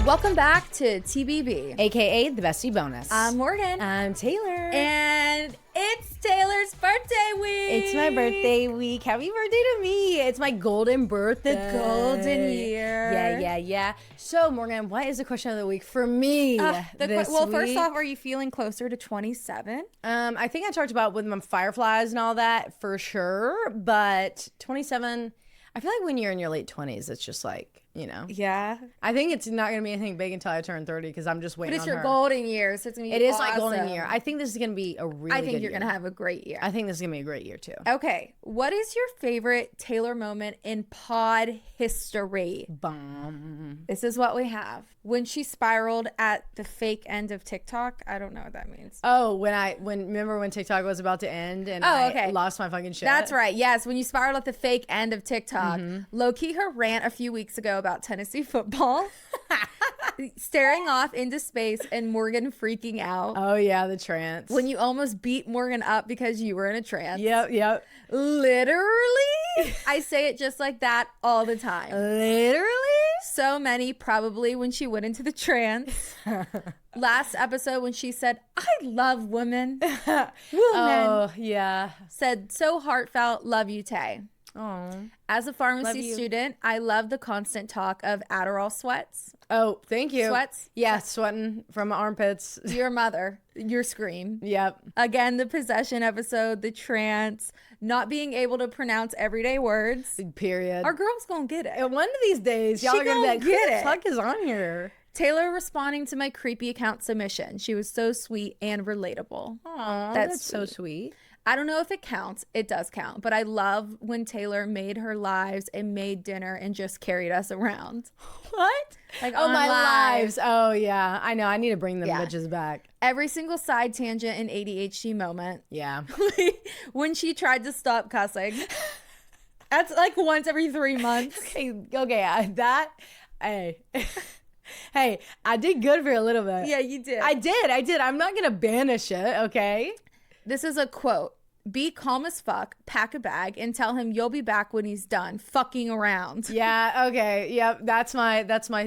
Welcome back to TBB, aka the bestie bonus. I'm Morgan. I'm Taylor. And it's Taylor's birthday week. It's my birthday week. Happy birthday to me. It's my golden birthday. The golden year. Yeah. So, Morgan, what is the question of the week for me this week? First off, are you feeling closer to 27? I think I talked about with my fireflies and all that for sure, but 27, I feel like when you're in your late 20s, it's just like, you know. Yeah. I think it's not going to be anything big until I turn 30 because I'm just waiting on her. But it's your golden year, so it's going to be It is awesome. my golden year. I think this is going to be a really good year. I think you're going to have a great year. I think this is going to be a great year, too. Okay. What is your favorite Taylor moment in pod history? Bomb. This is what we have. When she spiraled at the fake end of TikTok. I don't know what that means. Oh, remember when TikTok was about to end and I lost my fucking shit? That's right. Yes. When you spiraled at the fake end of TikTok. Low-key her rant a few weeks ago about Tennessee football. Staring off into space and Morgan freaking out. Oh, yeah, the trance. When you almost beat Morgan up because you were in a trance. Yep. Literally. I say it just like that all the time. Literally? So many probably when she went into the trance. Last episode when she said, I love women. Women. Oh, yeah. Said so heartfelt, love you, Tay. Oh. As a pharmacy student, I love the constant talk of Adderall sweats. Oh, thank you. Sweats? Yeah, sweating from my armpits. Your mother, your scream. Yep. Again, the possession episode, the trance, not being able to pronounce everyday words. Period. Our girl's gonna get it. And one of these days, y'all are gonna be like, who the fuck is on here? Taylor responding to my creepy account submission. She was so sweet and relatable. Aw, that's so sweet. I don't know if it counts. It does count. But I love when Taylor made her lives and made dinner and just carried us around. What? Like, oh, my lives. lives. Oh, yeah. I know. I need to bring them bitches back. Every single side tangent and ADHD moment. Yeah. When she tried to stop cussing. That's like once every 3 months. Hey, I did good for a little bit. Yeah, you did. I did. I'm not going to banish it, okay? This is a quote. Be calm as fuck, pack a bag, and tell him you'll be back when he's done fucking around. Yeah, okay. Yep, that's my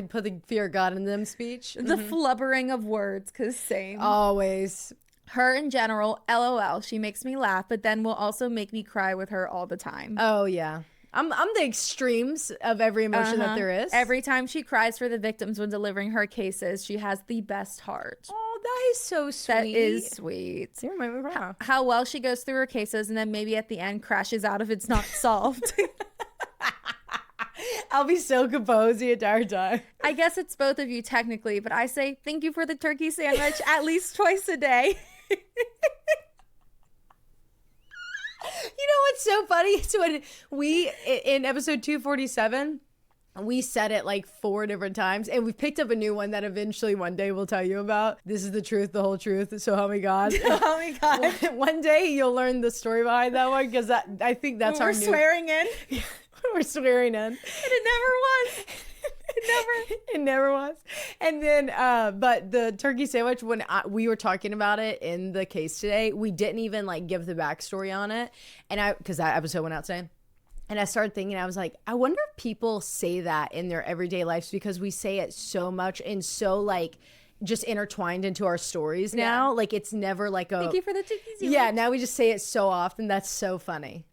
put the fear of God in them speech. The flubbering of words, because same. Always. Her in general, LOL. She makes me laugh, but then will also make me cry with her all the time. Oh, yeah. I'm the extremes of every emotion that there is. Every time she cries for the victims when delivering her cases, she has the best heart. Oh, that is so sweet. That is sweet. You remind me of how well she goes through her cases and then maybe at the end crashes out if it's not solved. I'll be so composed the entire time. I guess it's both of you technically, but I say thank you for the turkey sandwich at least twice a day. You know what's so funny? So when we, in episode 247, we said it like 4 different times, and we picked up a new one that eventually one day we'll tell you about. This is the truth, the whole truth. So help me God. Oh my God. One day you'll learn the story behind that one, because I think that's our new... We're swearing in. We're swearing in. And it never was. It never was. And then, but the turkey sandwich, when we were talking about it in the case today, we didn't even like give the backstory on it. And because that episode went out today. And I started thinking, I was like, I wonder if people say that in their everyday lives, because we say it so much and so like just intertwined into our stories now. Like it's never like a... Thank you for the turkey sandwich. Yeah, now we just say it so often. That's so funny.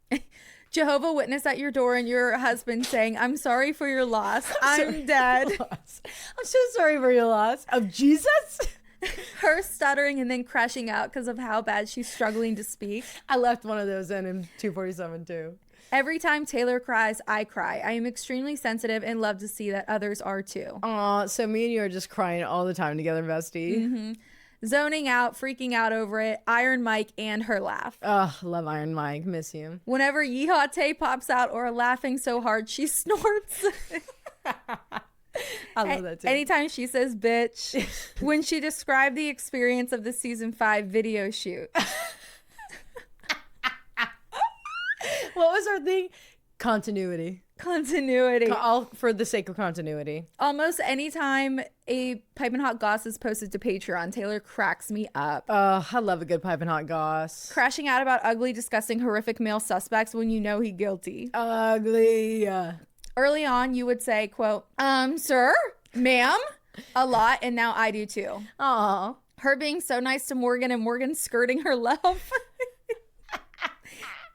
Jehovah Witness at your door and your husband saying, I'm sorry for your loss. I'm dead. I'm so sorry for your loss. Of Jesus? Her stuttering and then crashing out because of how bad she's struggling to speak. I left one of those in 247 too. Every time Taylor cries, I cry. I am extremely sensitive and love to see that others are too. Aw, so me and you are just crying all the time together, bestie. Mm-hmm. Zoning out, freaking out over it, Iron Mike and her laugh. Oh, love Iron Mike. Miss you. Whenever Yeehaw Tay pops out or laughing so hard she snorts. I love that too. Anytime she says bitch. When she described the experience of the season 5 video shoot. What was our thing? Continuity. All for the sake of continuity. Almost anytime a Piping Hot Goss is posted to Patreon, Taylor cracks me up. I love a good Piping Hot Goss. Crashing out about ugly, disgusting, horrific male suspects when you know he guilty. Ugly. Early on, you would say, quote, sir, ma'am, a lot, and now I do too. Aw. Her being so nice to Morgan and Morgan skirting her love.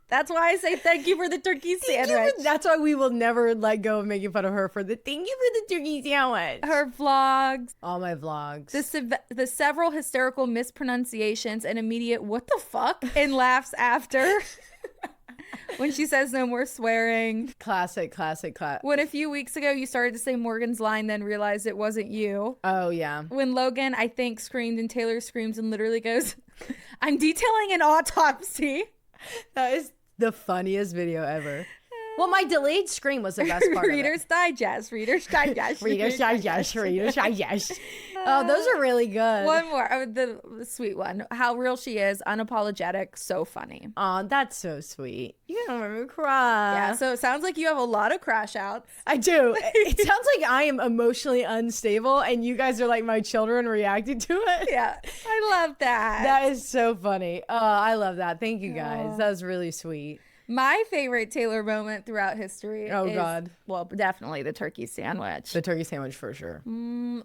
That's why I say thank you for the turkey sandwich. That's why we will never let go of making fun of her for the thank you for the turkey sandwich. Her vlogs. All my vlogs. The several hysterical mispronunciations and immediate what the fuck and laughs after. When she says no more swearing. Classic. When a few weeks ago you started to say Morgan's line, then realized it wasn't you. Oh, yeah. When Logan, I think, screamed and Taylor screams and literally goes, I'm detailing an autopsy. That is the funniest video ever. Well, my delayed scream was the best part Reader's Digest. Reader's Digest. Oh, those are really good. One more. Oh, the sweet one. How real she is. Unapologetic. So funny. Oh, that's so sweet. You don't make me cry. Yeah, so it sounds like you have a lot of crash outs. I do. It sounds like I am emotionally unstable and you guys are like my children reacting to it. Yeah, I love that. That is so funny. Oh, I love that. Thank you guys. That was really sweet. My favorite Taylor moment throughout history is, God. Well, definitely the turkey sandwich. The turkey sandwich for sure.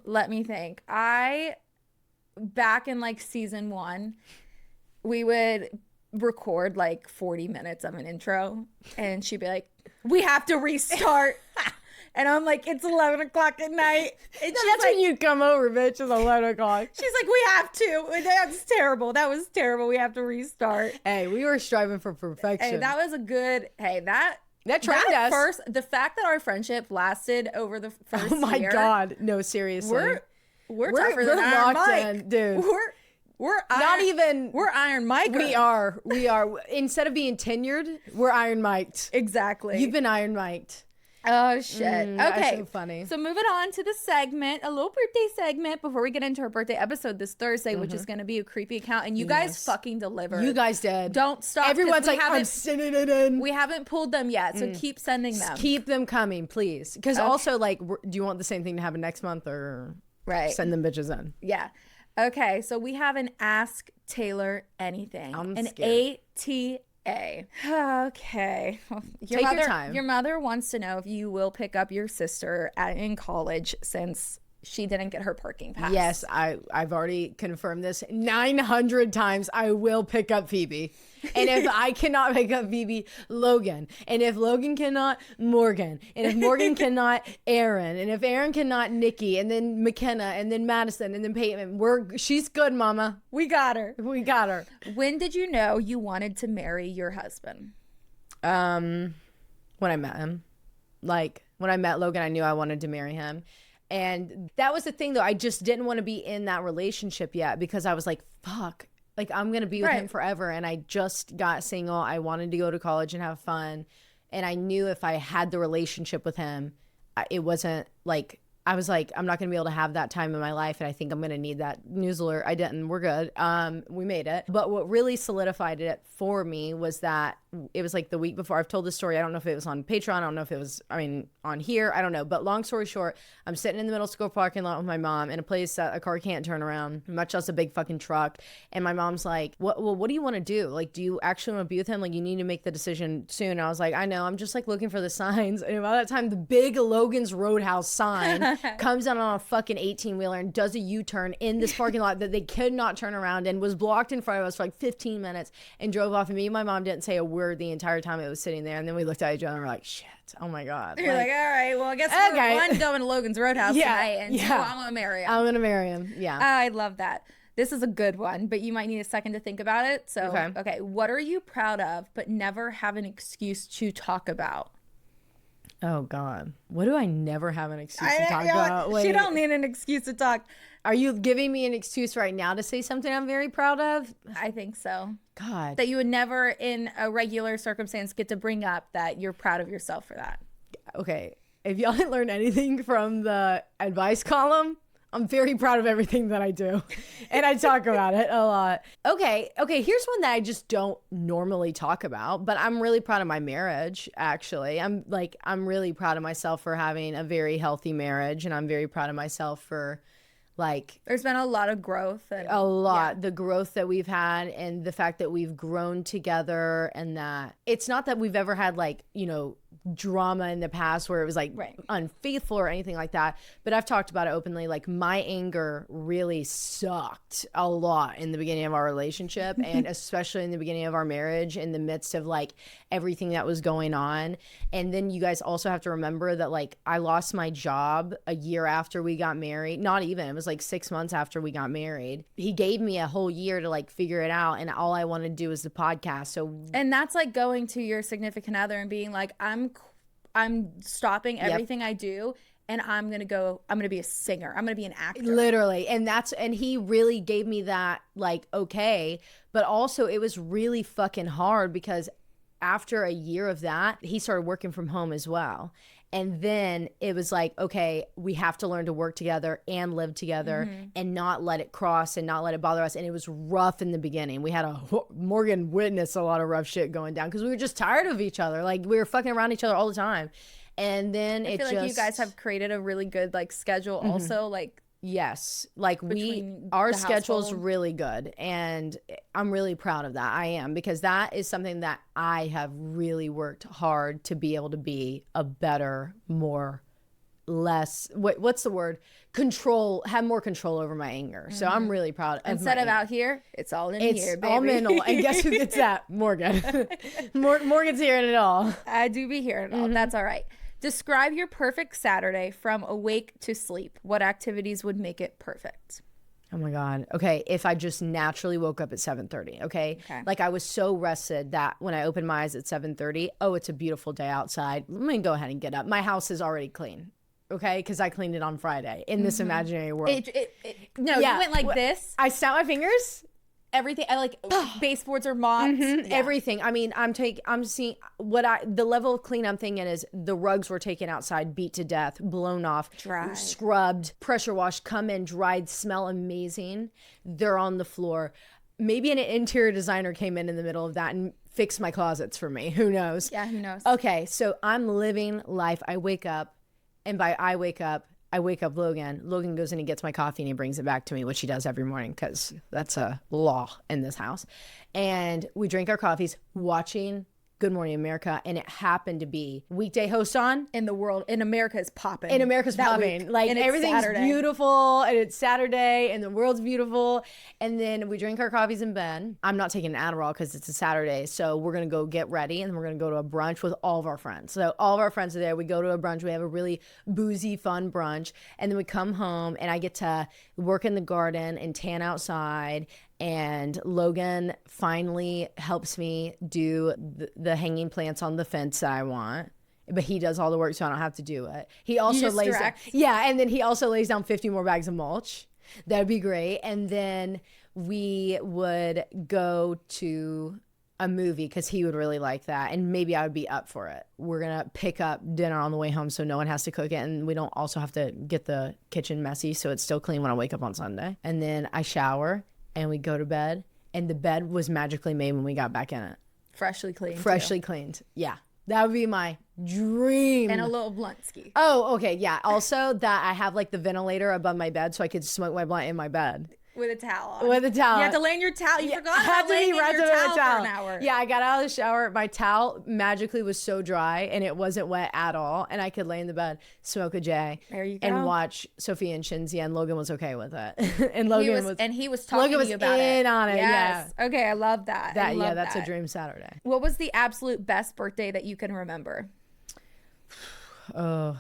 Let me think. Back in like season 1, we would record like 40 minutes of an intro and she'd be like, we have to restart. And I'm like, it's 11 o'clock at night. And that's when you come over, bitch. It's 11 o'clock. She's like, we have to. That's terrible. That was terrible. We have to restart. Hey, we were striving for perfection. Hey, that was a good, that trained us. The fact that our friendship lasted over the first year. Oh my God. No, seriously. We're tougher than Iron Mike. Dude. We're Iron Mike. We are. Instead of being tenured, we're Iron Miked. Exactly. You've been Iron Miked. Oh shit. Okay. That's so funny. So moving on to the segment, a little birthday segment before we get into our birthday episode this Thursday, which is going to be a creepy account, and you guys fucking delivered. You guys did. Don't stop. Everyone's like, I'm sending it in. We haven't pulled them yet, so keep sending them. Keep them coming, please. Because also, like, do you want the same thing to happen next month or send them bitches in? Yeah. Okay. So we have an Ask Taylor Anything. I'm scared. ATA. Okay. Take your time. Your mother wants to know if you will pick up your sister in college since she didn't get her parking pass. Yes, I've already confirmed this 900 times. I will pick up Phoebe. And if I cannot pick up Phoebe, Logan. And if Logan cannot, Morgan. And if Morgan cannot, Aaron. And if Aaron cannot, Nikki. And then McKenna. And then Madison. And then Peyton. She's good, mama. We got her. We got her. When did you know you wanted to marry your husband? When I met him. Like, when I met Logan, I knew I wanted to marry him. And that was the thing, though. I just didn't want to be in that relationship yet because I was like, fuck. Like, I'm going to be with him forever. And I just got single. I wanted to go to college and have fun. And I knew if I had the relationship with him, it wasn't like, I was like, I'm not going to be able to have that time in my life. And I think I'm going to need that. News alert. I didn't. We're good. We made it. But what really solidified it for me was that it was like the week before. I've told this story. I don't know if it was on Patreon. I don't know if it was, on here. I don't know. But long story short, I'm sitting in the middle school parking lot with my mom in a place that a car can't turn around, much less a big fucking truck. And my mom's like, what do you want to do? Like, do you actually want to be with him? Like, you need to make the decision soon. And I was like, I know. I'm just like looking for the signs. And by that time, the big Logan's Roadhouse sign comes out on a fucking 18-wheeler and does a U-turn in this parking lot that they could not turn around and was blocked in front of us for like 15 minutes and drove off. And me and my mom didn't say a word the entire time it was sitting there. And then we looked at each other and we're like, shit, oh my God. You're like, all right, well, I guess we're going to Logan's Roadhouse tonight. And two, I'm going to marry him. I'm going to marry him. Yeah. I love that. This is a good one, but you might need a second to think about it. So, okay. What are you proud of but never have an excuse to talk about? Oh, God. What do I never have an excuse to talk about? Wait. She don't need an excuse to talk. Are you giving me an excuse right now to say something I'm very proud of? I think so. God. That you would never in a regular circumstance get to bring up that you're proud of yourself for that. Okay. If y'all didn't learn anything from the advice column, I'm very proud of everything that I do. And I talk about it a lot. Okay, here's one that I just don't normally talk about, but I'm really proud of my marriage, actually. I'm really proud of myself for having a very healthy marriage, and I'm very proud of myself for there's been a lot of growth. The growth that we've had and the fact that we've grown together, and that it's not that we've ever had drama in the past where it was like unfaithful or anything like that. But I've talked about it openly. Like my anger really sucked a lot in the beginning of our relationship and especially in the beginning of our marriage in the midst of like everything that was going on. And then you guys also have to remember that like I lost my job a year after we got married. Not even, it was like 6 months after we got married. He gave me a whole year to like figure it out. And all I wanted to do was the podcast. So, and that's like going to your significant other and being like, I'm stopping everything I do and I'm going to be a singer. I'm going to be an actor. Literally. And he really gave me that like, okay. But also it was really fucking hard because after a year of that, he started working from home as well. And then it was like, okay, we have to learn to work together and live together and not let it cross and not let it bother us. And it was rough in the beginning. We had Morgan witnessed a lot of rough shit going down because we were just tired of each other. Like we were fucking around each other all the time. And then I feel like you guys have created a really good like schedule also, like yes, like our schedule's really good and I'm really proud of that. I am, because that is something that I have really worked hard to be able to be a better, less what's the word, have more control over my anger. So I'm really proud of instead of out here, it's all in here, baby. All mental. And guess who gets that? Morgan. Morgan's hearing it all. I do be hearing it all. That's all right. Describe your perfect Saturday from awake to sleep. What activities would make it perfect? Oh my God. Okay. If I just naturally woke up at 7:30, okay? Like I was so rested that when I opened my eyes at 7:30, oh, it's a beautiful day outside. Let me go ahead and get up. My house is already clean. Okay, because I cleaned it on Friday in this imaginary world. You went like this. I snapped my fingers. Everything, I like baseboards are mopped. Everything. I mean, I'm seeing the level of clean I'm thinking is the rugs were taken outside, beat to death, blown off, dried, scrubbed, pressure washed, come in, dried, smell amazing. They're on the floor. Maybe an interior designer came in the middle of that and fixed my closets for me. Who knows? Yeah, who knows? Okay, so I'm living life. I wake up, and I wake up Logan. Logan goes in and gets my coffee and he brings it back to me, which he does every morning because that's a law in this house. And we drink our coffees watching Good Morning America, and it happened to be weekday host on. In the world, in America is popping. In America's popping. Week. Like everything's Saturday. Beautiful, and it's Saturday, and the world's beautiful. And then we drink our coffees in bed. I'm not taking an Adderall because it's a Saturday, so we're gonna go get ready, and then we're gonna go to a brunch with all of our friends. So all of our friends are there. We go to a brunch. We have a really boozy, fun brunch, and then we come home, and I get to work in the garden and tan outside. And Logan finally helps me do the hanging plants on the fence that I want. But he does all the work, so I don't have to do it. He also lays down, and then he also lays down 50 more bags of mulch. That'd be great. And then we would go to a movie because he would really like that, and maybe I would be up for it. We're gonna pick up dinner on the way home so no one has to cook it, and we don't also have to get the kitchen messy so it's still clean when I wake up on Sunday. And then I shower and we go to bed, and the bed was magically made when we got back in it. Freshly cleaned. Freshly cleaned. Yeah. That would be my dream. And a little bluntski. Oh, okay. Yeah. Also that I have like the ventilator above my bed so I could smoke my blunt in my bed. With a towel on. With a towel. You have to lay in your towel. You forgot about laying in your towel for an hour. Yeah, I got out of the shower. My towel magically was so dry and it wasn't wet at all. And I could lay in the bed, smoke a J, there you go, and watch Sophie and Shinzia. And Logan was okay with it. And Logan was talking to you about it. On it. Yes. Yeah. Okay, I love that. That's a dream Saturday. What was the absolute best birthday that you can remember? Oh.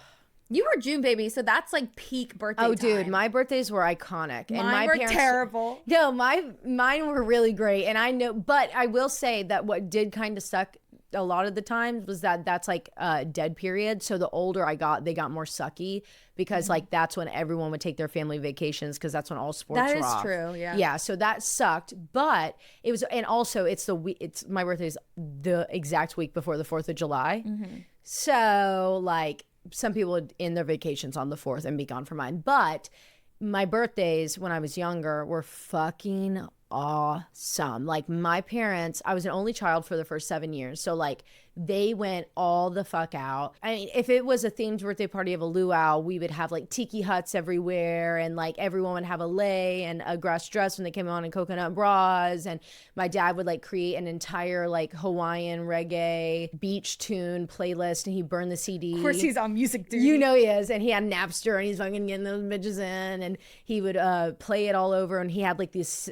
You were June baby, so that's like peak birthday time. Dude, my birthdays were iconic. And mine were terrible. No, mine were really great. And I know, but I will say that what did kind of suck a lot of the times was that's like a dead period. So the older I got, they got more sucky because like that's when everyone would take their family vacations because that's when all sports were off. That is true, yeah. Yeah, so that sucked, but it was, and also it's my birthday's the exact week before the 4th of July. Mm-hmm. So like some people would end their vacations on the 4th and be gone for mine. But my birthdays when I was younger were fucking awesome. Like my parents, I was an only child for the first 7 years. So like They went all the fuck out. I mean, if it was a themed birthday party of a luau, we would have like tiki huts everywhere, and like everyone would have a lei and a grass dress when they came on, and coconut bras. And my dad would like create an entire like Hawaiian reggae beach tune playlist, and he burned the CD. Of course, he's on music duty. You know he is. And he had Napster, and he's fucking getting those bitches in, and he would play it all over. And he had like these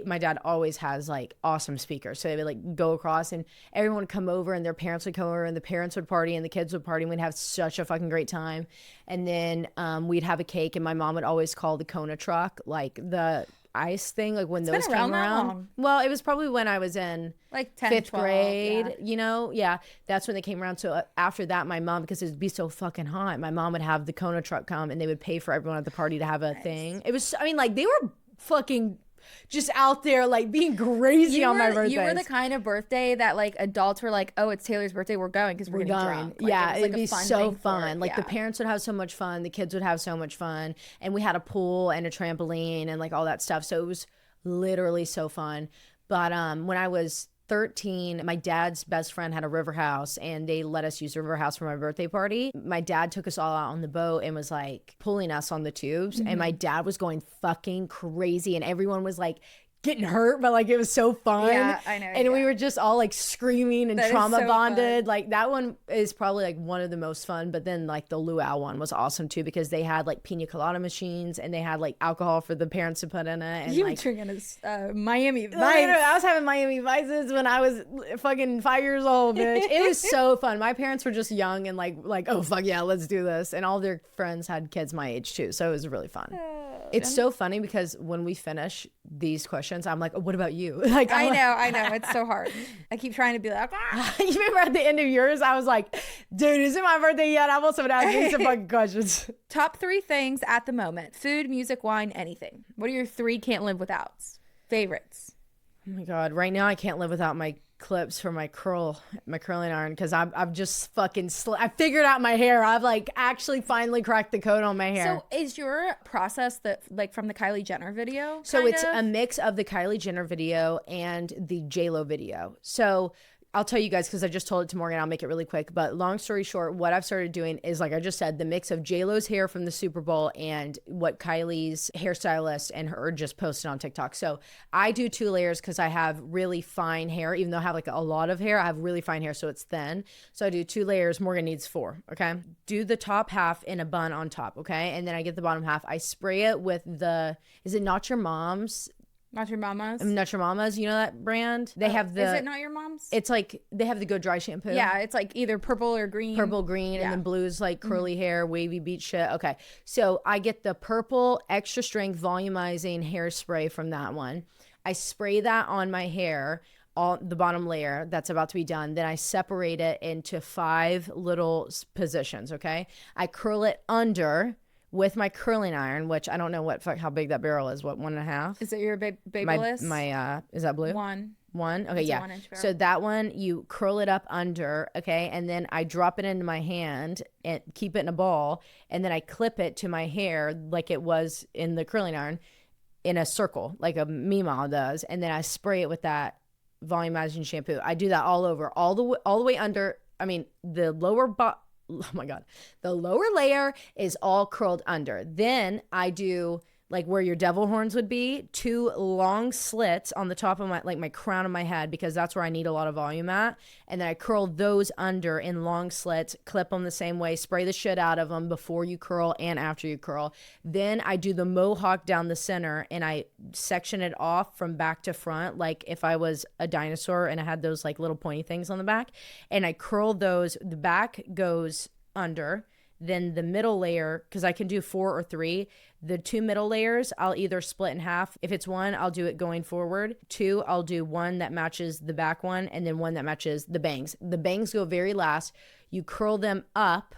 my dad always has like awesome speakers, so they would like go across, and everyone would come over, and their parents would come over, and the parents would party, and the kids would party, and we'd have such a fucking great time. And then we'd have a cake, and my mom would always call the Kona truck like the ice thing, like when those came around. Well, it was probably when I was in like 10, 5th 12, grade, you know? Yeah, that's when they came around. So after that, my mom, because it'd be so fucking hot, my mom would have the Kona truck come, and they would pay for everyone at the party to have a thing. It was, I mean, like they were fucking just out there like being crazy on my birthday. You were the kind of birthday that like adults were like, oh, it's Taylor's birthday, we're going because we're going. Drunk. Like, yeah, it'd be so fun. Like the parents would have so much fun, the kids would have so much fun, and we had a pool and a trampoline and like all that stuff. So it was literally so fun. But when I was 13, my dad's best friend had a river house, and they let us use the river house for my birthday party. My dad took us all out on the boat and was like pulling us on the tubes, and my dad was going fucking crazy, and everyone was like getting hurt, but like it was so fun. Yeah, I know. And we were just all like screaming and trauma bonded. Like that one is probably like one of the most fun. But then like the luau one was awesome too, because they had like pina colada machines, and they had like alcohol for the parents to put in it. And you like, were drinking Miami Vice. I was having Miami Vices when I was fucking 5 years old, bitch. It was so fun. My parents were just young and like oh fuck yeah, let's do this. And all their friends had kids my age too, so it was really fun. It's so funny because when we finish these questions, I'm like, oh, what about you? Like I know. It's so hard. I keep trying to be like, You remember at the end of yours, I was like, dude, is it my birthday yet? I want someone to ask me some fucking questions. Top 3 things at the moment: food, music, wine, anything. What are your 3 can't live withouts? Favorites? Oh my God. Right now, I can't live without my clips for my curling iron, because I've just fucking I figured out my hair. I've like actually finally cracked the code on my hair. So is your process that like from the Kylie Jenner video? So it's a mix of the Kylie Jenner video and the J-Lo video. So I'll tell you guys, because I just told it to Morgan. I'll make it really quick. But long story short, what I've started doing is, like I just said, the mix of J-Lo's hair from the Super Bowl and what Kylie's hairstylist and her just posted on TikTok. So I do 2 layers because I have really fine hair. Even though I have like a lot of hair, I have really fine hair, so it's thin. So I do 2 layers. Morgan needs 4, okay? Do the top half in a bun on top, okay? And then I get the bottom half. I spray it with is it Not Your Mom's? Not Your Mama's? Not Your Mama's, you know that brand? They have Is it Not Your Mom's? It's like, they have the Go Dry shampoo. Yeah, it's like either purple or green. Purple, green, and then blue's like curly hair, wavy beach shit. Okay, so I get the purple extra strength volumizing hairspray from that one. I spray that on my hair, all the bottom layer that's about to be done. Then I separate it into 5 little positions, okay? I curl it under with my curling iron, which I don't know how big that barrel is. What, 1.5? Is it your Babyliss? My is that blue? 1. Okay, it's yeah. So that one, you curl it up under, okay, and then I drop it into my hand and keep it in a ball, and then I clip it to my hair like it was in the curling iron in a circle, like a Meemaw does, and then I spray it with that volumizing shampoo. I do that all over, all the way under. I mean, the lower oh my God, the lower layer is all curled under. Then I do like where your devil horns would be, 2 long slits on the top of my crown of my head, because that's where I need a lot of volume at. And then I curl those under in long slits, clip them the same way, spray the shit out of them before you curl and after you curl. Then I do the mohawk down the center, and I section it off from back to front, like if I was a dinosaur and I had those like little pointy things on the back. And I curl those, the back goes under. Then the middle layer, because I can do 4 or 3, the 2 middle layers, I'll either split in half. If it's 1, I'll do it going forward. 2, I'll do 1 that matches the back one, and then 1 that matches the bangs. The bangs go very last. You curl them up,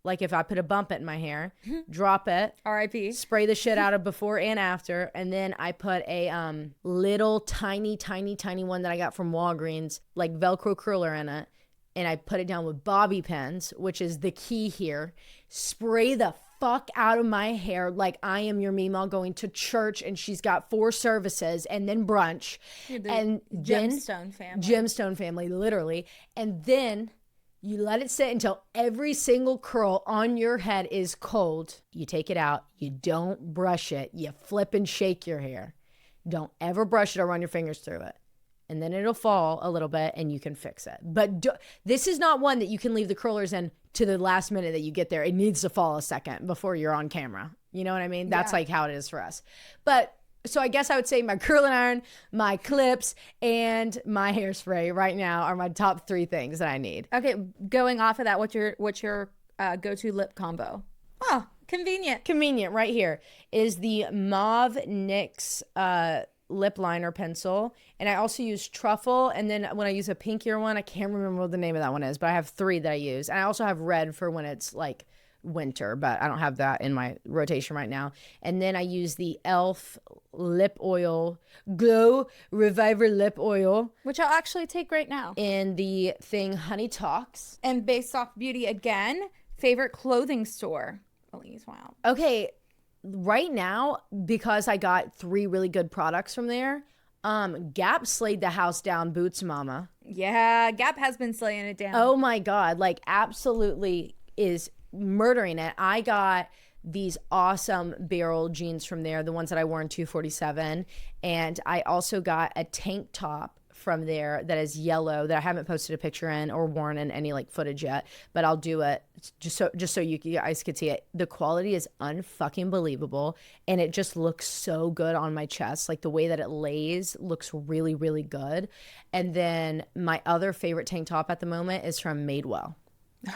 like if I put a bump in my hair, drop it, R.I.P. spray the shit out of before and after, and then I put a little tiny one that I got from Walgreens, like Velcro curler in it. and I put it down with bobby pins, which is the key here. Spray the fuck out of my hair like I am your Meemaw going to church and she's got 4 services and then brunch. And gemstone family. Gemstone family, literally. And then you let it sit until every single curl on your head is cold. You take it out. You don't brush it. You flip and shake your hair. Don't ever brush it or run your fingers through it. And then it'll fall a little bit and you can fix it. But this is not one that you can leave the curlers in to the last minute that you get there. It needs to fall a second before you're on camera. You know what I mean? That's like how it is for us. But so I guess I would say my curling iron, my clips, and my hairspray right now are my top 3 things that I need. Okay, going off of that, what's your go-to lip combo? Oh, convenient. Convenient right here is the Mauve NYX lip liner pencil, and I also use truffle, and then when I use a pinkier one, I can't remember what the name of that one is, but I have 3 that I use, and I also have red for when it's like winter, but I don't have that in my rotation right now. And then I use the e.l.f. lip oil, Glow Reviver lip oil, which I'll actually take right now, in the thing Honey Talks. And Based Off Beauty again, favorite clothing store. Elise, wow. Okay, right now, because I got 3 really good products from there, Gap slayed the house down, boots mama. Yeah, Gap has been slaying it down. Oh my God, like absolutely is murdering it. I got these awesome barrel jeans from there, the ones that I wore in 247, and I also got a tank top from there that is yellow that I haven't posted a picture in or worn in any like footage yet, but I'll do it just so you guys could see it. The quality is unfucking believable, and it just looks so good on my chest. Like the way that it lays looks really, really good. And then my other favorite tank top at the moment is from Madewell.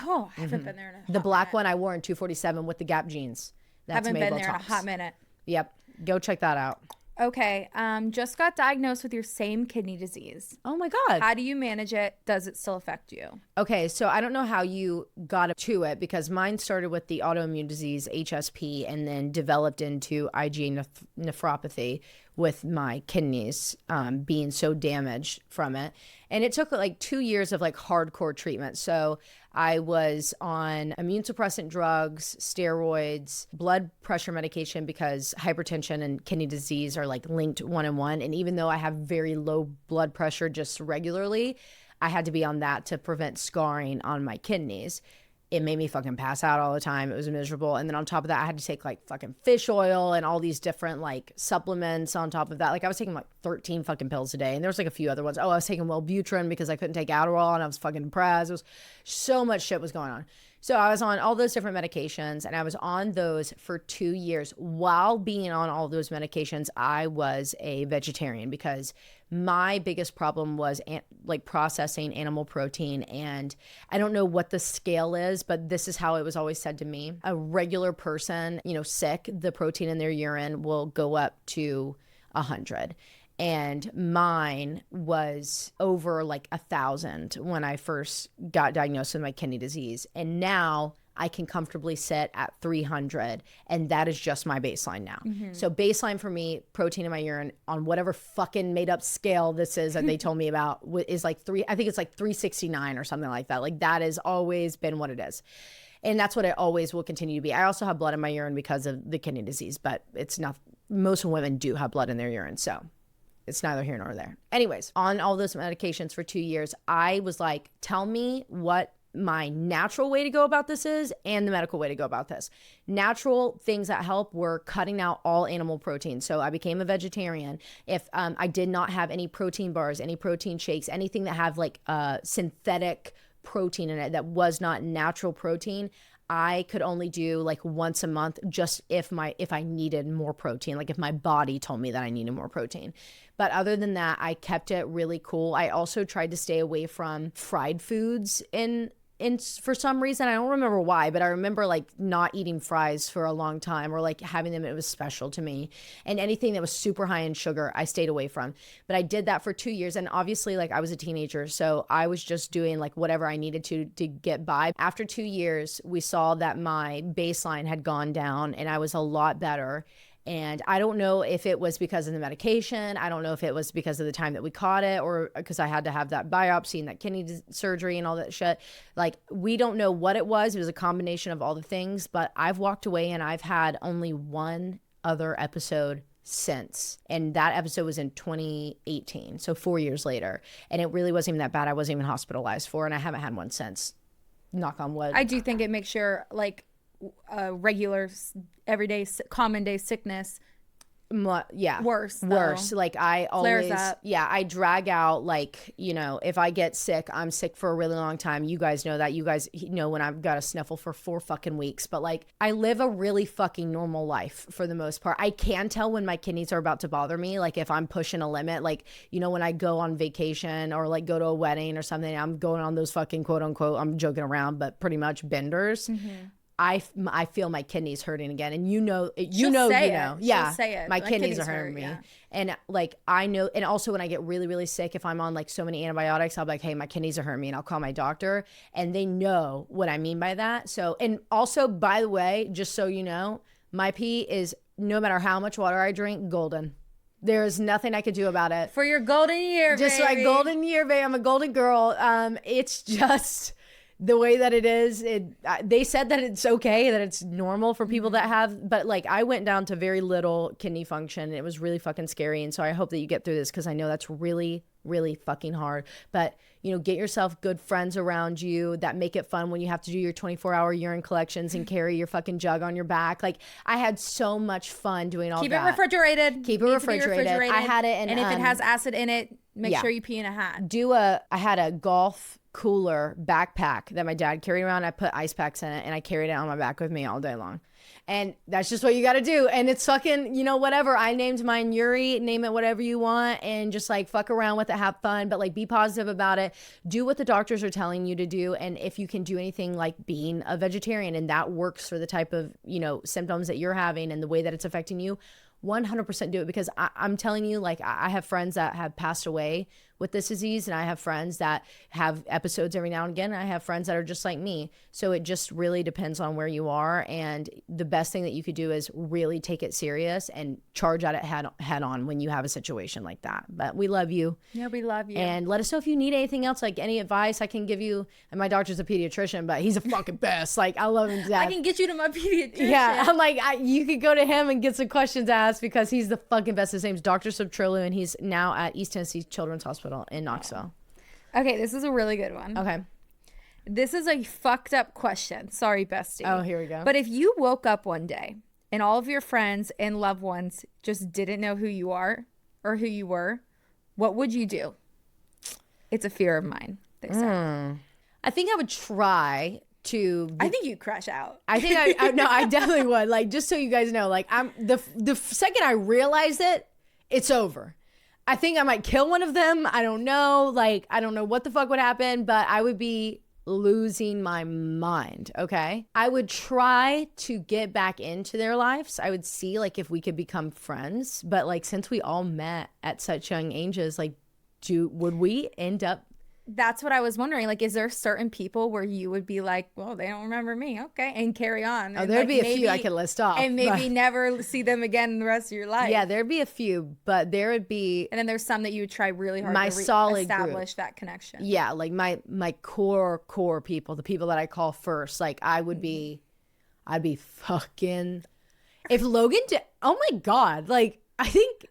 Oh, I haven't been there in a hot The black minute. one I wore in 247 with the Gap jeans. That's Haven't Madewell been there tops. in a hot minute. Yep, go check that out. Okay, just got diagnosed with your same kidney disease. Oh my God. How do you manage it? Does it still affect you? Okay, so I don't know how you got to it, because mine started with the autoimmune disease, HSP, and then developed into IgA nephropathy with my kidneys being so damaged from it. And it took like 2 years of like hardcore treatment. So I was on immune suppressant drugs, steroids, blood pressure medication, because hypertension and kidney disease are like linked 1-on-1. And even though I have very low blood pressure just regularly, I had to be on that to prevent scarring on my kidneys. It made me fucking pass out all the time. It was miserable. And then on top of that, I had to take like fucking fish oil and all these different like supplements on top of that. Like I was taking like 13 fucking pills a day. And there was like a few other ones. Oh, I was taking Wellbutrin because I couldn't take Adderall and I was fucking depressed. It was so much shit was going on. So I was on all those different medications, and I was on those for 2 years. While being on all those medications, I was a vegetarian, because my biggest problem was like processing animal protein. And I don't know what the scale is, but this is how it was always said to me. A regular person, sick, the protein in their urine will go up to 100. And mine was over like 1,000 when I first got diagnosed with my kidney disease. And now I can comfortably sit at 300, and that is just my baseline now. So baseline for me, protein in my urine on whatever fucking made up scale this is that they told me about is like I think it's like 369 or something like that. Like that has always been what it is. And that's what it always will continue to be. I also have blood in my urine because of the kidney disease, but it's not, most women do have blood in their urine. So it's neither here nor there. Anyways, on all those medications for 2 years, I was like, tell me what my natural way to go about this is and the medical way to go about this. Natural things that help were cutting out all animal protein. So I became a vegetarian. If I did not have any protein bars, any protein shakes, anything that have like synthetic protein in it that was not natural protein, I could only do like once a month, just if I needed more protein, like if my body told me that I needed more protein. But other than that, I kept it really cool. I also tried to stay away from fried foods in for some reason. I don't remember why, but I remember like not eating fries for a long time, or like having them. It was special to me. And anything that was super high in sugar, I stayed away from. But I did that for 2 years. And obviously, like I was a teenager, so I was just doing like whatever I needed to get by. After 2 years, we saw that my baseline had gone down and I was a lot better. And I don't know if it was because of the medication. I don't know if it was because of the time that we caught it, or because I had to have that biopsy and that kidney surgery and all that shit. Like, we don't know what it was. It was a combination of all the things, but I've walked away and I've had only one other episode since. And that episode was in 2018. So 4 years later. And it really wasn't even that bad. I wasn't even hospitalized for, and I haven't had one since. Knock on wood. I do think it makes your like regular everyday common day sickness worse. Like, I always I drag out, like, you know, if I get sick, I'm sick for a really long time. You guys know that. You guys know when I've got a sniffle for 4 fucking weeks. But like, I live a really fucking normal life for the most part. I can tell when my kidneys are about to bother me, like if I'm pushing a limit. Like, you know, when I go on vacation or like go to a wedding or something, I'm going on those fucking quote unquote, I'm joking around, but pretty much benders. I feel my kidneys hurting again, and you know, yeah, say it. My kidneys are hurting me, yeah. And like, I know, and also when I get really, really sick, if I'm on like so many antibiotics, I'll be like, hey, my kidneys are hurting me, and I'll call my doctor, and they know what I mean by that. So, and also, by the way, just so you know, my pee is, no matter how much water I drink, golden. There's nothing I could do about it. For your golden year, just baby. my golden year, baby. I'm a golden girl. It's just the way that it is. They said that it's okay, that it's normal for people that have, but like, I went down to very little kidney function, and it was really fucking scary. And so I hope that you get through this, because I know that's really, really fucking hard. But, you know, get yourself good friends around you that make it fun when you have to do your 24-hour urine collections and carry your fucking jug on your back. Like, I had so much fun doing all that. Keep it refrigerated. Keep it refrigerated. I had it, and if it has acid in it, make sure you pee in a hat. I had a golf cooler backpack that my dad carried around. I put ice packs in it, and I carried it on my back with me all day long. And that's just what you got to do. And it's fucking, you know, whatever. I named mine Yuri. Name it whatever you want, and just like fuck around with it, have fun, but like be positive about it. Do what the doctors are telling you to do. And if you can do anything like being a vegetarian, and that works for the type of, you know, symptoms that you're having and the way that it's affecting you, 100% do it. Because I'm telling you, like, I have friends that have passed away with this disease, and I have friends that have episodes every now and again, and I have friends that are just like me. So it just really depends on where you are, and the best thing that you could do is really take it serious and charge at it head on when you have a situation like that. But we love you. Yeah, we love you. And let us know if you need anything else, like any advice I can give you. And my doctor's a pediatrician, but he's a fucking best. Like, I love him to death. I can get you to my pediatrician. Yeah, I'm like, you could go to him and get some questions asked, because he's the fucking best. His name's Dr. Subtrolu, and he's now at East Tennessee Children's Hospital in Knoxville. Okay, this is a really good one. Okay. This is a fucked up question. Sorry, bestie. Oh, here we go. But if you woke up one day and all of your friends and loved ones just didn't know who you are or who you were, what would you do? It's a fear of mine, they said. I think I would try to I think you'd crash out. I think I definitely would. Like, just so you guys know, like, I'm the second I realize it, it's over. I think I might kill one of them. I don't know. Like, I don't know what the fuck would happen, but I would be losing my mind. Okay. I would try to get back into their lives. I would see like if we could become friends, but like, since we all met at such young ages, like, would we end up? That's what I was wondering. Like, is there certain people where you would be like, well, they don't remember me, okay, and carry on? Oh, there'd be a few I could list off. And maybe never see them again the rest of your life. Yeah, there'd be a few, but there would be... And then there's some that you would try really hard to establish that connection. Yeah, like my core people, the people that I call first. Like, I'd be fucking... If Logan did... Oh my God. Like, I think...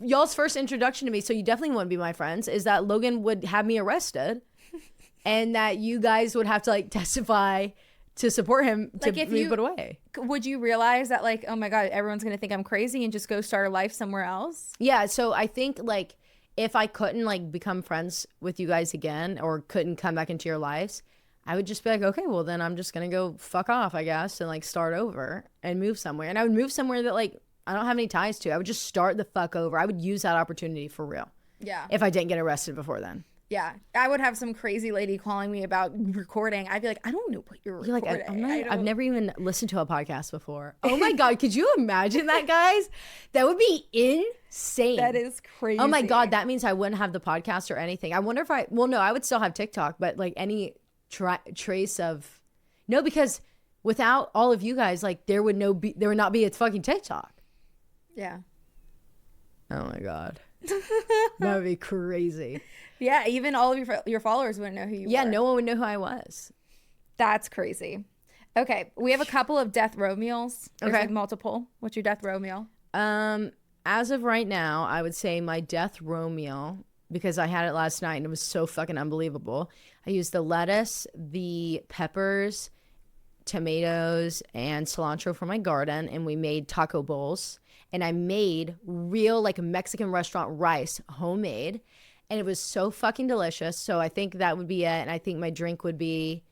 y'all's first introduction to me, so you definitely wouldn't be my friends, is that Logan would have me arrested and that you guys would have to like testify to support him to be put away. Would you realize that like, oh my God, everyone's going to think I'm crazy and just go start a life somewhere else? Yeah. So I think like if I couldn't like become friends with you guys again or couldn't come back into your lives, I would just be like, okay, well then I'm just going to go fuck off, I guess, and like start over and move somewhere. And I would move somewhere that like I don't have any ties to. I would just start the fuck over. I would use that opportunity for real. Yeah. If I didn't get arrested before then. Yeah. I would have some crazy lady calling me about recording. I'd be like, I don't know what you're recording. Like, I've never even listened to a podcast before. Oh my God. Could you imagine that, guys? That would be insane. That is crazy. Oh my God. That means I wouldn't have the podcast or anything. I wonder if I would still have TikTok, but like any trace of, no, because without all of you guys, like there would not be a fucking TikTok. Yeah. Oh my God. That would be crazy. Yeah, even all of your followers wouldn't know who you were. Yeah, no one would know who I was. That's crazy. Okay, we have a couple of death row meals. There's Okay. like multiple. What's your death row meal? As of right now, I would say my death row meal, because I had it last night and it was so fucking unbelievable. I used the lettuce, the peppers, tomatoes, and cilantro from my garden, and we made taco bowls. And I made real like Mexican restaurant rice, homemade, and it was so fucking delicious. So I think that would be it. And I think my drink would be,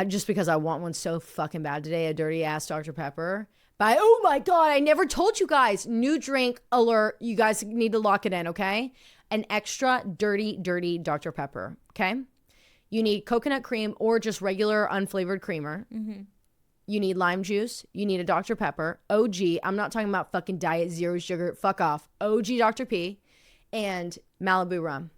just because I want one so fucking bad today, a dirty ass Dr. Pepper. But oh my God, I never told you guys. New drink alert. You guys need to lock it in, okay? An extra dirty Dr. Pepper, okay? You need coconut cream or just regular unflavored creamer. Mm-hmm. You need lime juice. You need a Dr. Pepper. OG. I'm not talking about fucking diet, zero sugar. Fuck off. OG Dr. P. And Malibu rum.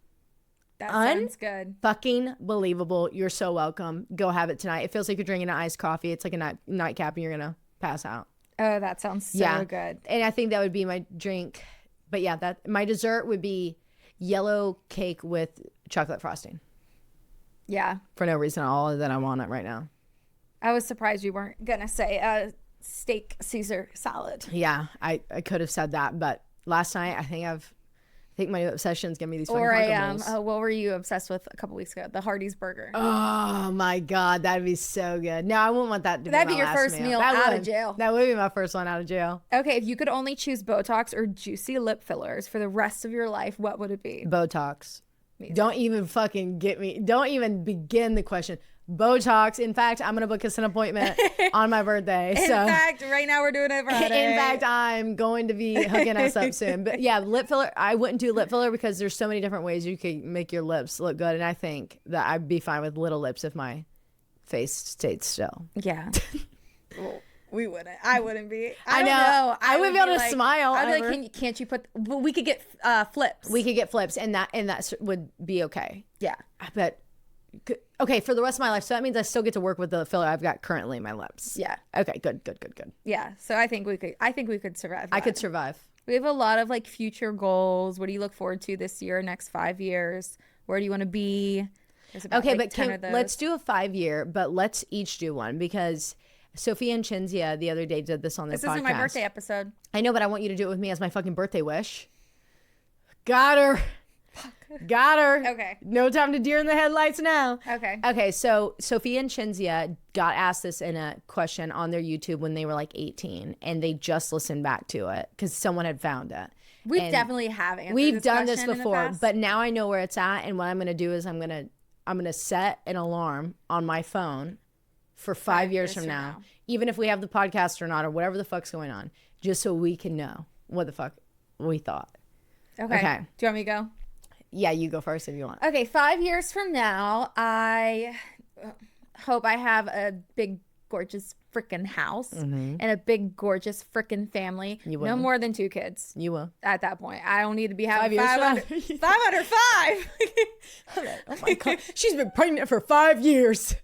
That sounds good. Fucking believable. You're so welcome. Go have it tonight. It feels like you're drinking an iced coffee. It's like a nightcap and you're going to pass out. Oh, that sounds so good. And I think that would be my drink. But yeah, that my dessert would be yellow cake with chocolate frosting. Yeah. For no reason at all that I want it right now. I was surprised you weren't going to say steak Caesar salad. Yeah, I could have said that, but last night I think my obsession is giving me these fucking Or what were you obsessed with a couple weeks ago? The Hardee's burger. Oh my God, that'd be so good. No, I wouldn't want that to be That'd my be your last first meal That out would. of jail. That would be my first one out of jail. Okay, if you could only choose Botox or juicy lip fillers for the rest of your life, what would it be? Botox. Me too. Don't even fucking get me. Don't even begin the question. Botox. In fact, I'm going to book us an appointment on my birthday. In fact, right now we're doing it Friday. In fact, I'm going to be hooking us up soon. But yeah, lip filler. I wouldn't do lip filler because there's so many different ways you could make your lips look good. And I think that I'd be fine with little lips if my face stayed still. Yeah. Well, we wouldn't. I wouldn't be. I know. I wouldn't be able to like, smile. I'd be ever. like, can't you put? Well, we could get flips. We could get flips, and that would be okay. Yeah. I bet. Okay, for the rest of my life. So that means I still get to work with the filler I've got currently in my lips. Yeah. Okay. Good. Yeah. So I think we could survive. I could survive. We have a lot of like future goals. What do you look forward to this year, next 5 years? Where do you want to be? Okay, but let's do a 5-year, but let's each do one because Sophia and Chinzia the other day did this on their podcast. This isn't my birthday episode. I know, but I want you to do it with me as my fucking birthday wish. Got her. Got her. Okay. No time to deer in the headlights now. Okay. Okay, so Sophia and Chinzia got asked this in a question on their YouTube when they were like 18, and they just listened back to it because someone had found it. We And definitely have answered we've this done this question in the before, past. but now I know where it's at, and what I'm gonna do is I'm gonna set an alarm on my phone for 5 years from now, even if we have the podcast or not, or whatever the fuck's going on, just so we can know what the fuck we thought. Okay. Do you want me to go? Yeah, you go first if you want. Okay, 5 years from now, I hope I have a big, gorgeous freaking house and a big, gorgeous freaking family. You no will. more than 2 kids. You will. At that point, I don't need to be having 5 years 505. Oh my God. She's been pregnant for 5 years.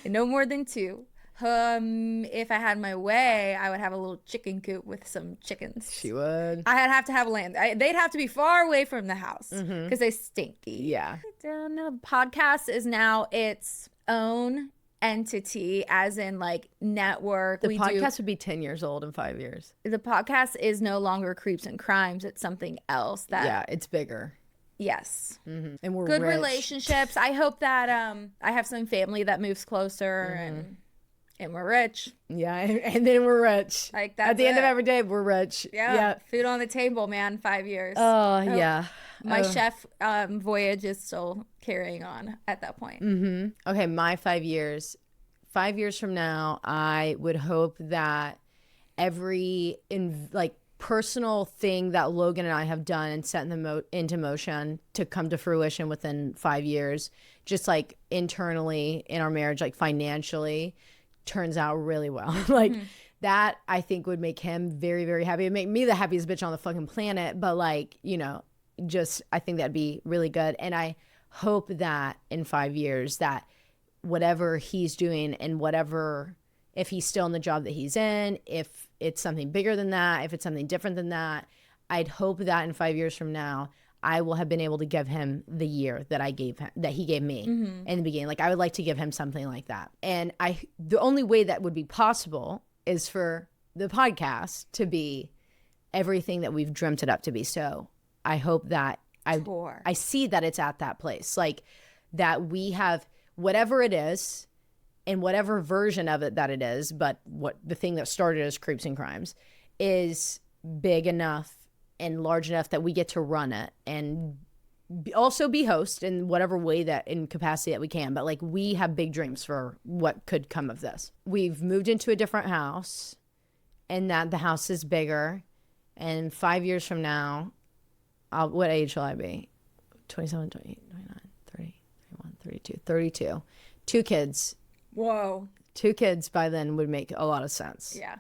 No more than 2. If I had my way, I would have a little chicken coop with some chickens. She would. I'd have to have land. They'd have to be far away from the house because they stinky. Yeah. I don't know. podcast is now its own entity, as in like network. The podcast would be 10 years old in 5 years. The podcast is no longer Creeps and Crimes. It's something else. Yeah, it's bigger. Yes. Mm-hmm. And we're good rich. relationships. I hope that I have some family that moves closer and we're rich. Yeah, and then we're rich. Like that's at the end of it. every day, we're rich. Yeah. Food on the table, man. 5 years. Oh, yeah. My chef voyage is still carrying on at that point. Mm-hmm. Okay, my 5 years. 5 years from now, I would hope that every personal thing that Logan and I have done and set into motion to come to fruition within 5 years, just like internally in our marriage, like financially, turns out really well. That I think would make him very, very happy. It'd make me the happiest bitch on the fucking planet. But just I think that'd be really good. And I hope that in 5 years that whatever he's doing and whatever if he's still in the job that he's in, if it's something bigger than that, if it's something different than that. I'd hope that in 5 years from now, I will have been able to give him the year that I gave him, that he gave me in the beginning. Like, I would like to give him something like that. And the only way that would be possible is for the podcast to be everything that we've dreamt it up to be. So I hope that I see that it's at that place, like that we have whatever it is and whatever version of it that it is, but what the thing that started as Creeps and Crimes is big enough and large enough that we get to run it and also be host in whatever way that in capacity that we can. But like, we have big dreams for what could come of this. We've moved into a different house, and that the house is bigger. And 5 years from now, what age will I be? 27, 28, 29, 30, 31, 32, 32. 2 kids. Whoa. 2 kids by then would make a lot of sense. Yeah.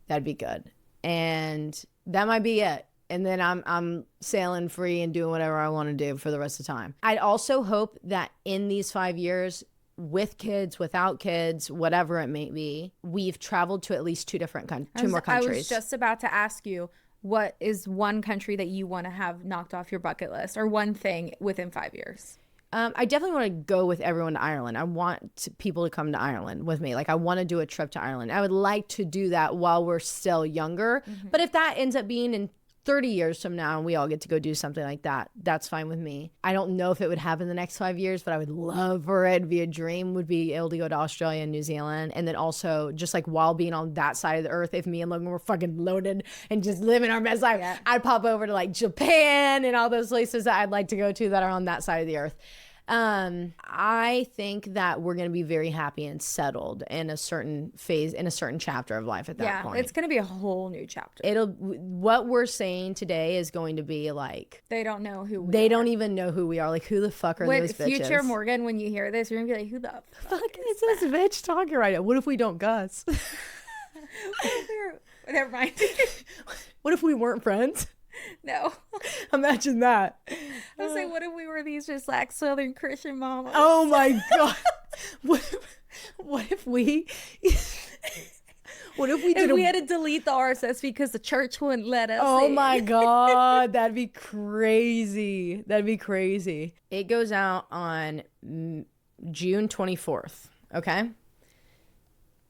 That'd be good. And that might be it. And then I'm sailing free and doing whatever I want to do for the rest of the time. I'd also hope that in these 5 years, with kids, without kids, whatever it may be, we've traveled to at least 2 more countries. I was just about to ask you, what is one country that you want to have knocked off your bucket list, or one thing within 5 years? I definitely want to go with everyone to Ireland. I want people to come to Ireland with me. Like, I want to do a trip to Ireland. I would like to do that while we're still younger. But if that ends up being in 30 years from now and we all get to go do something like that, that's fine with me. I don't know if it would happen in the next 5 years, but I would love for it. It'd be a dream, would be able to go to Australia and New Zealand. And then also, just like while being on that side of the earth, if me and Logan were fucking loaded and just living our best life, I'd pop over to like Japan and all those places that I'd like to go to that are on that side of the earth. I think that we're going to be very happy and settled in a certain phase, in a certain chapter of life at that point. It's going to be a whole new chapter. What we're saying today is going to be like, they don't know who we are. They don't even know who we are. Like, who the fuck are those bitches? Future Morgan, when you hear this, you're going to be like, who the fuck is this bitch talking right now? What if we don't cuss? Never mind. What if we weren't friends? No. Imagine that. I was like, what if we were these just like Southern Christian mamas? Oh my God. What if we we had to delete the RSS because the church wouldn't let us? Oh my God. That'd be crazy. That'd be crazy. It goes out on June 24th. Okay.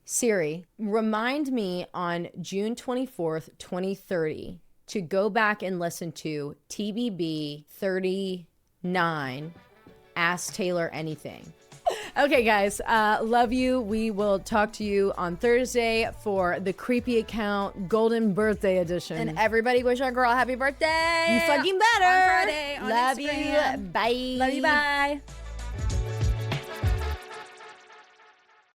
Siri, remind me on June 24th, 2030 to go back and listen to TBB 39, Ask Taylar Anything. Okay, guys, love you. We will talk to you on Thursday for the creepy account Golden Birthday Edition. And everybody wish our girl happy birthday. You fucking better. On Friday on love Instagram. you. Bye. Love you. Bye.